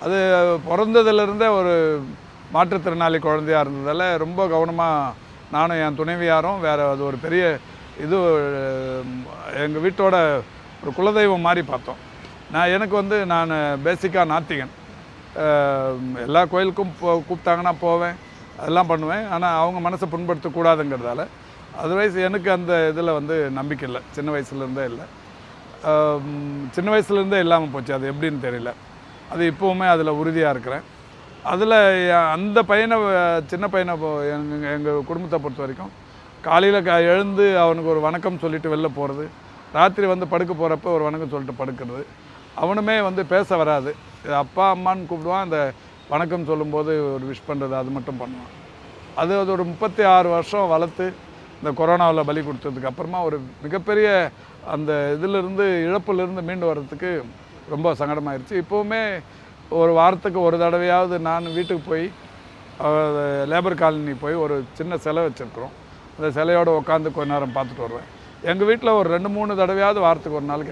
அது பிறந்ததுலேருந்தே ஒரு மாற்றுத்திறனாளி குழந்தையாக இருந்ததால் ரொம்ப கவனமாக நானும் என் துணைவியாரும் வேறு அது ஒரு பெரிய இது எங்கள் வீட்டோட ஒரு குலதெய்வம் மாதிரி பார்த்தோம். நான் பேசிக்காக நாத்திகன். எல்லா கோயிலுக்கும் கூப்பிட்டாங்கன்னா போவேன், அதெல்லாம் பண்ணுவேன். ஆனால் அவங்க மனசை புண்படுத்தக்கூடாதுங்கிறதால அதர்வைஸ் எனக்கு அந்த இதில் நம்பிக்கை இல்லை, சின்ன வயசுலேருந்தே இல்லை. சின்ன வயசுலேருந்தே இல்லாமல் போச்சு, அது எப்படின்னு தெரியல. அது இப்போவுமே அதில் உறுதியாக இருக்கிறேன். அதில் அந்த பையனை, சின்ன பையனை எங்கள் குடும்பத்தை பொறுத்த வரைக்கும் காலையில் எழுந்து அவனுக்கு ஒரு வணக்கம் சொல்லிவிட்டு வெளில போகிறது, ராத்திரி படுக்க போகிறப்ப ஒரு வணக்கம் சொல்லிட்டு படுக்கிறது. அவனுமே பேச வராது, அப்பா அம்மான்னு கூப்பிடுவான். அந்த வணக்கம் சொல்லும்போது ஒரு விஷ் பண்ணுறது அது மட்டும் பண்ணுவான். அது ஒரு 36 வருஷம் வளர்த்து இந்த கொரோனாவில் பலி கொடுத்ததுக்கு அப்புறமா ஒரு மிகப்பெரிய அந்த இதிலிருந்து இழப்புலேருந்து மீண்டு வர்றதுக்கு ரொம்ப சங்கடமாயிருச்சு. இப்போவுமே ஒரு வாரத்துக்கு ஒரு தடவையாவது நான் வீட்டுக்கு போய் லேபர் காலனி போய் ஒரு சின்ன சிலை வச்சுருக்குறோம், அந்த சிலையோடு உட்காந்து கொஞ்ச நேரம் பார்த்துட்டு வருவேன். எங்கள் வீட்டில் ஒரு 2-3 தடவையாவது வாரத்துக்கு ஒரு நாளைக்கு